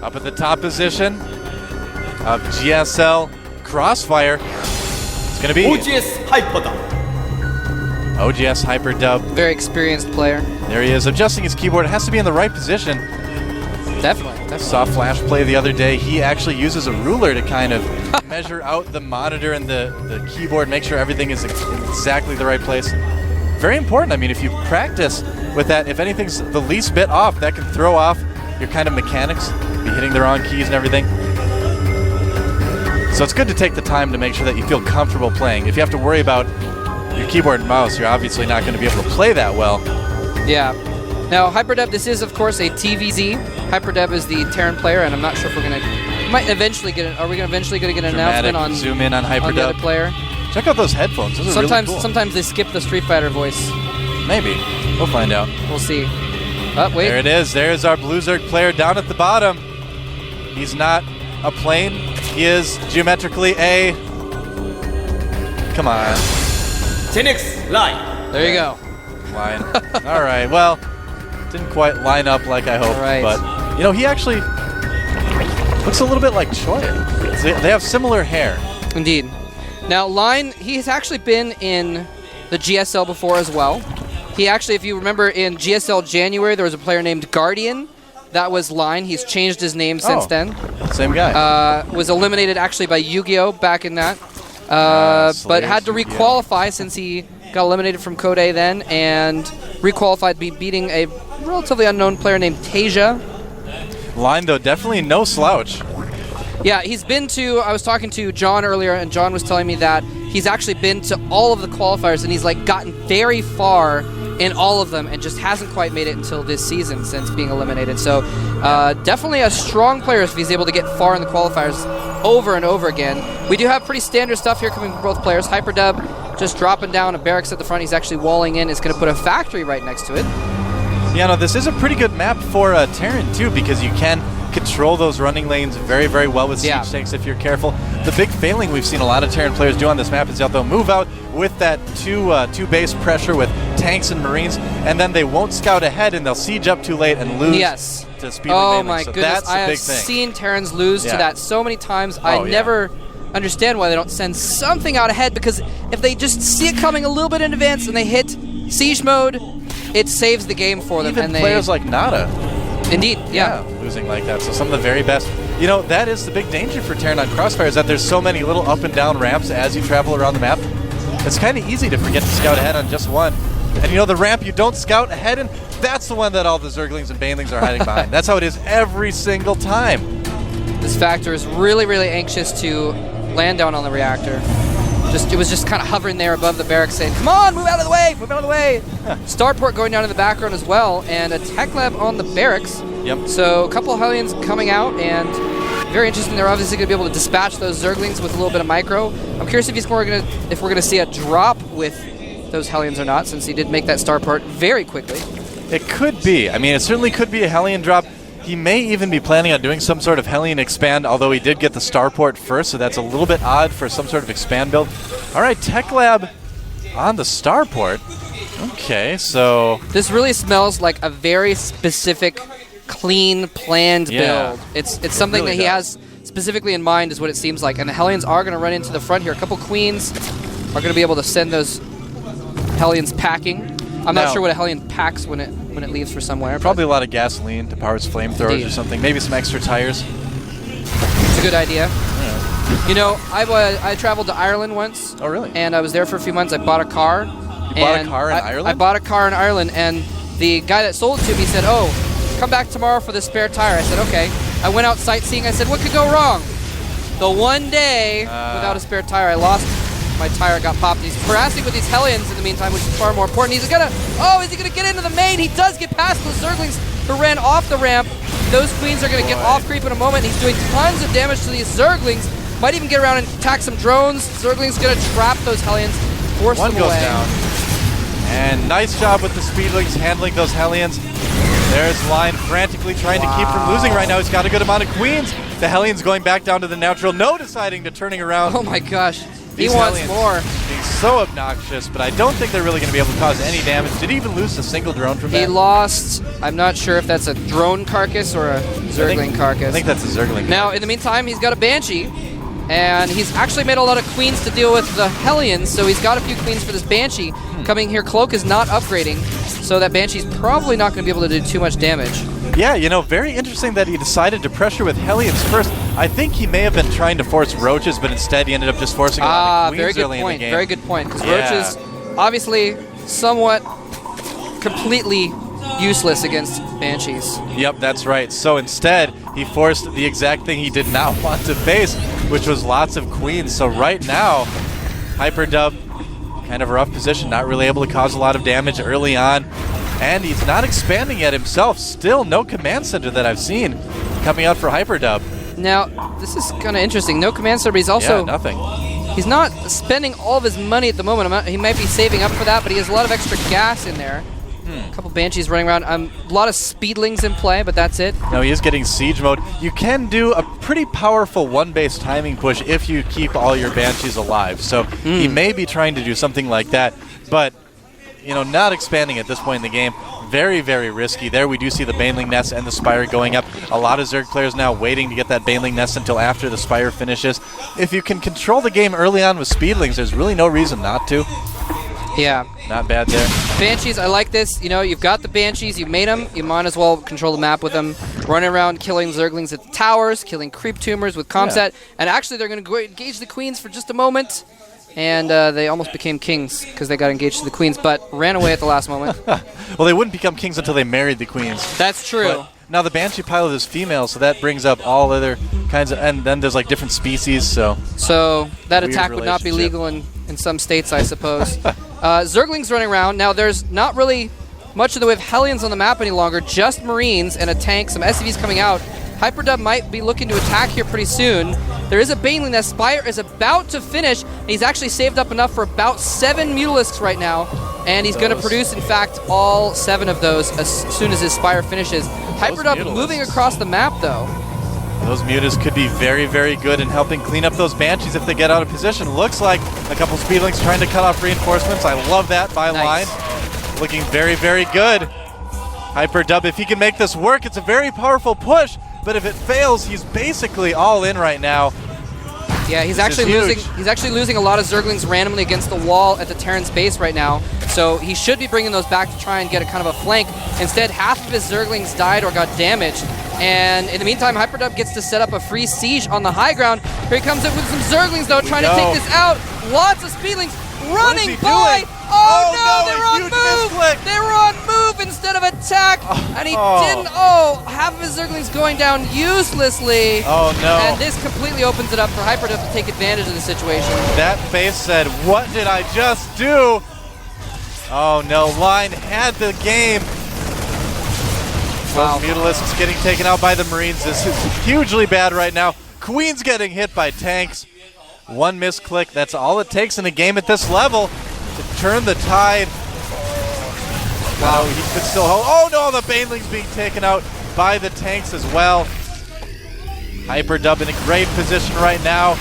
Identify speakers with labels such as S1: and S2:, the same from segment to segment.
S1: Up at the top position of GSL Crossfire. It's going to be
S2: OGS Hyperdub.
S1: OGS Hyperdub.
S3: Very experienced player.
S1: There he is, adjusting his keyboard. It has to be in the right position.
S3: Definitely.
S1: Saw Flash play the other day. He actually uses a ruler to kind of measure out the monitor and the keyboard, make sure everything is in exactly the right place. Very important. I mean, if you practice with that, if anything's the least bit off, that can throw off your kind of mechanics, be hitting the wrong keys and everything. So it's good to take the time to make sure that you feel comfortable playing. If you have to worry about your keyboard and mouse, you're obviously not going to be able to play that well.
S3: Yeah. Now, Hyperdub, this is, of course, a TVZ. Hyperdub is the Terran player, and I'm not sure if we're going to... Might eventually get an... Are we eventually going to get an announcement on...
S1: Zoom in on Hyperdub.
S3: On the other player?
S1: Check out those headphones. Those are really cool.
S3: Sometimes they skip the Street Fighter voice.
S1: Maybe. We'll find out.
S3: We'll see. Oh, wait.
S1: There it is. There's our Blue Zerg player down at the bottom. He's not a plane. He is geometrically a... Come on.
S2: Genex line.
S3: There you go.
S1: Line. All right. Well, didn't quite line up like I hoped.
S3: Right.
S1: But, you know, he actually looks a little bit like Choi. They have similar hair.
S3: Indeed. Now, Line, he has actually been in the GSL before as well. He actually, if you remember, in GSL January, there was a player named Guardian. That was Line. He's changed his name since then.
S1: Same guy.
S3: Was eliminated actually by Yu-Gi-Oh! Back in that. But had to requalify since he got eliminated from Code A then, and requalified beating a relatively unknown player named Tasia.
S1: Line, though, definitely no slouch.
S3: Yeah, he's been to, I was talking to John earlier, and John was telling me that he's actually been to all of the qualifiers, and he's like gotten very far in all of them and just hasn't quite made it until this season since being eliminated. So definitely a strong player if he's able to get far in the qualifiers over and over again. We do have pretty standard stuff here coming from both players. Hyperdub just dropping down a barracks at the front. He's actually walling in. Is going to put a factory right next to it.
S1: Yeah, no, this is a pretty good map for Terran, too, because you can control those running lanes very, very well with siege tanks if you're careful. The big failing we've seen a lot of Terran players do on this map is they'll move out with that two base pressure with tanks and marines, and then they won't scout ahead, and they'll siege up too late and lose to speed.
S3: Oh my
S1: so
S3: goodness,
S1: that's
S3: I have
S1: big thing.
S3: seen Terrans lose to that so many times. I never understand why they don't send something out ahead, because if they just see it coming a little bit in advance and they hit siege mode, it saves the game for them.
S1: Even players like Nada.
S3: Indeed, yeah.
S1: Losing like that. So some of the very best. You know, that is the big danger for Terran on Crossfire, is that there's so many little up and down ramps as you travel around the map. It's kind of easy to forget to scout ahead on just one. And you know, the ramp you don't scout ahead in, that's the one that all the Zerglings and Banelings are hiding behind. That's how it is every single time. This
S3: Factor is really, really anxious to land down on the reactor. It was just kind of hovering there above the barracks saying, come on, move out of the way, move out of the way. Starport going down in the background as well, and a tech lab on the barracks.
S1: Yep.
S3: So a couple of Hellions coming out, and very interesting. They're obviously going to be able to dispatch those Zerglings with a little bit of micro. I'm curious if we're going to see a drop with those Hellions or not, since he did make that Starport very quickly.
S1: It could be. I mean, it certainly could be a Hellion drop. He may even be planning on doing some sort of Hellion expand, although he did get the Starport first, so that's a little bit odd for some sort of expand build. All right, Tech Lab on the Starport. Okay, so...
S3: This really smells like a very specific, clean, planned build. It's something really that he has specifically in mind is what it seems like, and the Hellions are going to run into the front here. A couple Queens are going to be able to send those Hellions packing. I'm not sure what a Hellion packs when it leaves for somewhere.
S1: Probably a lot of gasoline to power its flamethrowers or something. Maybe some extra tires.
S3: It's a good idea. You know, I traveled to Ireland once.
S1: Oh, really?
S3: And I was there for a few months. I bought a car.
S1: You bought a car in Ireland?
S3: I bought a car in Ireland, and the guy that sold it to me said, oh, come back tomorrow for the spare tire. I said, okay. I went out sightseeing. I said, what could go wrong? The one day without a spare tire, I lost my tire, got popped. He's harassing with these Hellions in the meantime, which is far more important. He's gonna, is he gonna get into the main? He does get past those Zerglings who ran off the ramp. Those Queens are gonna get off creep in a moment. He's doing tons of damage to these Zerglings. Might even get around and attack some drones. Zergling's gonna trap those Hellions, force them away.
S1: One goes down. And nice job with the Speedlings handling those Hellions. There's Line frantically trying to keep from losing right now. He's got a good amount of Queens. The Hellions going back down to the neutral. No deciding to turning around.
S3: Oh my gosh. He wants more.
S1: Being so obnoxious, but I don't think they're really going to be able to cause any damage. Did he even lose a single drone from that?
S3: He lost, I'm not sure if that's a drone carcass or a Zergling carcass.
S1: I think that's a Zergling.
S3: Now, in the meantime, he's got a Banshee, and he's actually made a lot of queens to deal with the Hellions, so he's got a few queens for this Banshee. Coming here, Cloak is not upgrading, so that Banshee's probably not going to be able to do too much damage.
S1: Yeah, you know, very interesting that he decided to pressure with Hellions first. I think he may have been trying to force Roaches, but instead he ended up just forcing a lot of Queens early in the game.
S3: Very good point, because Roaches, obviously, somewhat completely useless against Banshees.
S1: Yep, that's right. So instead, he forced the exact thing he did not want to face, which was lots of Queens. So right now, Hyperdub, kind of a rough position, not really able to cause a lot of damage early on. And he's not expanding yet himself. Still no command center that I've seen coming out for Hyperdub.
S3: Now, this is kind of interesting. No command center, but he's also...
S1: Yeah, nothing.
S3: He's not spending all of his money at the moment. He might be saving up for that, but he has a lot of extra gas in there. A couple Banshees running around. A lot of Speedlings in play, but that's it.
S1: No, he is getting siege mode. You can do a pretty powerful one-base timing push if you keep all your Banshees alive. So he may be trying to do something like that, but you know, not expanding at this point in the game. Very, very risky. There we do see the Baneling Nest and the Spire going up. A lot of Zerg players now waiting to get that Baneling Nest until after the Spire finishes. If you can control the game early on with Speedlings, there's really no reason not to.
S3: Yeah.
S1: Not bad there.
S3: Banshees, I like this. You know, you've got the Banshees, you've made them, you might as well control the map with them. Running around killing Zerglings at the towers, killing creep tumors with Comset, and actually they're going to engage the Queens for just a moment. And they almost became kings because they got engaged to the Queens, but ran away at the last moment.
S1: Well, they wouldn't become kings until they married the Queens.
S3: That's true.
S1: But now the Banshee pilot is female, so that brings up all other kinds of, and then there's like different species, so
S3: that attack would not be legal in some states, I suppose. Zerglings running around. Now there's not really much in the way of Hellions on the map any longer, just Marines and a tank, some SCVs coming out. Hyperdub might be looking to attack here pretty soon. There is a Baneling Nest. Spire is about to finish, and he's actually saved up enough for about 7 Mutalisks right now, and he's going to produce, in fact, all 7 of those as soon as his Spire finishes. Hyperdub moving across the map, though.
S1: Those Mutas could be very, very good in helping clean up those Banshees if they get out of position. Looks like a couple Speedlings trying to cut off reinforcements. I love that by line. Looking very, very good. Hyperdub, if he can make this work, it's a very powerful push. But if it fails, he's basically all in right now.
S3: Yeah, he's actually losing a lot of Zerglings randomly against the wall at the Terran's base right now. So he should be bringing those back to try and get a kind of a flank. Instead, half of his Zerglings died or got damaged. And in the meantime, Hyperdub gets to set up a free siege on the high ground. Here he comes in with some Zerglings, though, trying to take this out. Lots of Speedlings running by. Oh no, they were on move! They were on move instead of attack! And he didn't. Oh, half of his Zerglings going down uselessly.
S1: Oh no.
S3: And this completely opens it up for Hyperdub to take advantage of the situation.
S1: That face said, "What did I just do?" Oh no, Line had the game. Wow. Those Mutalisks getting taken out by the Marines. This is hugely bad right now. Queen's getting hit by tanks. One misclick, that's all it takes in a game at this level to turn the tide. Wow, he could still hold. Oh no, the Baneling's being taken out by the tanks as well. Hyperdub in a great position right now.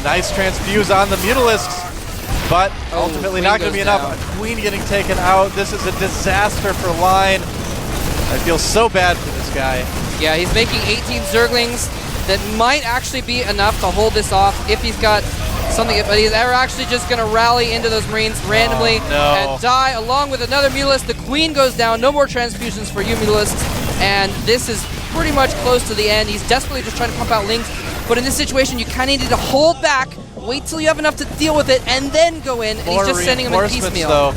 S1: Nice transfuse on the Mutalisks, but ultimately not going to be enough. Queen getting taken out. This is a disaster for Line. I feel so bad for this guy.
S3: Yeah, he's making 18 Zerglings. That might actually be enough to hold this off if he's got something, but he's actually just going to rally into those Marines randomly and die along with another Mutalisk. The Queen goes down. No more transfusions for you Mutalisks, and this is pretty much close to the end. He's desperately just trying to pump out links, but in this situation, you kind of need to hold back, wait till you have enough to deal with it, and then go in, and he's just sending them in piecemeal.
S1: Though,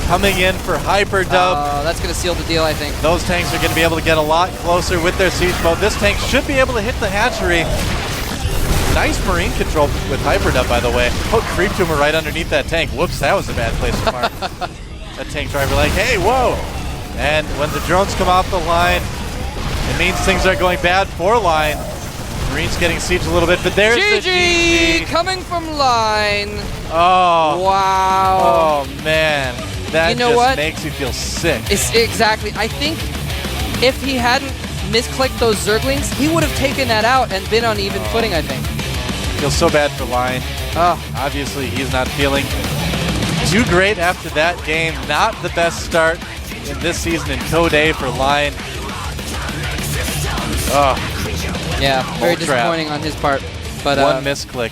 S1: coming in for Hyperdub.
S3: That's going to seal the deal, I think.
S1: Those tanks are going to be able to get a lot closer with their siege mode. This tank should be able to hit the hatchery. Nice Marine control with Hyperdub, by the way. Oh, Creep Tumor right underneath that tank. Whoops, that was a bad place to mark. That tank driver like, hey, whoa. And when the drones come off the line, it means things are going bad for Line. Marines getting sieged a little bit, but there's the GG
S3: coming from Line.
S1: Oh.
S3: Wow.
S1: Oh, man. That just makes you feel sick.
S3: Exactly. I think if he hadn't misclicked those Zerglings, he would have taken that out and been on even footing, I think.
S1: Feels so bad for Line. Obviously, he's not feeling too great after that game. Not the best start in this season in Code A for Lion.
S3: Yeah, very disappointing on his part. But
S1: one misclick.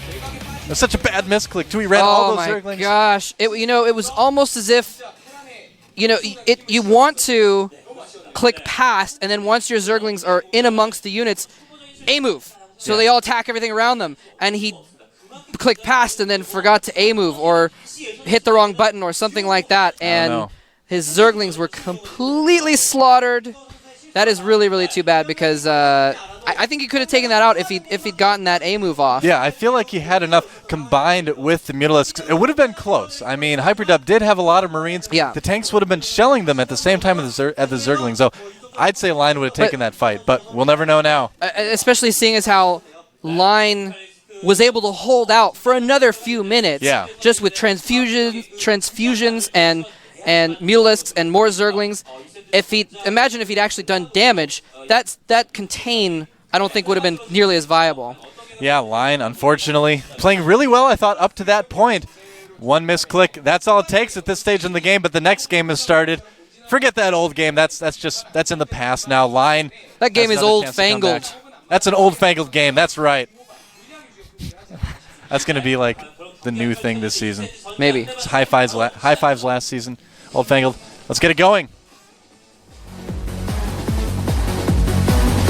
S1: That's such a bad misclick too. He ran all those Zerglings.
S3: Oh my gosh! It was almost as if you want to click past, and then once your Zerglings are in amongst the units, A move. So they all attack everything around them, and he clicked past and then forgot to A move or hit the wrong button or something like that, and his Zerglings were completely slaughtered. That is really, really too bad because I think he could have taken that out if he'd gotten that A move off.
S1: Yeah, I feel like he had enough combined with the Mutalisks. It would have been close. I mean, Hyperdub did have a lot of Marines.
S3: Yeah.
S1: The tanks would have been shelling them at the same time at the Zerglings. So I'd say Line would have taken that fight, but we'll never know now.
S3: Especially seeing as how Line was able to hold out for another few minutes.
S1: Yeah.
S3: Just with transfusions and Mutalisks and more Zerglings. Imagine if he'd actually done damage, that contain I don't think would have been nearly as viable.
S1: Yeah, Line, unfortunately, playing really well, I thought, up to that point. One misclick, that's all it takes at this stage in the game, but the next game has started. Forget that old game. That's in the past now. Line.
S3: That game is old-fangled.
S1: That's an old-fangled game. That's right. That's going to be like the new thing this season.
S3: Maybe.
S1: It's high fives last season. Old-fangled. Let's get it going.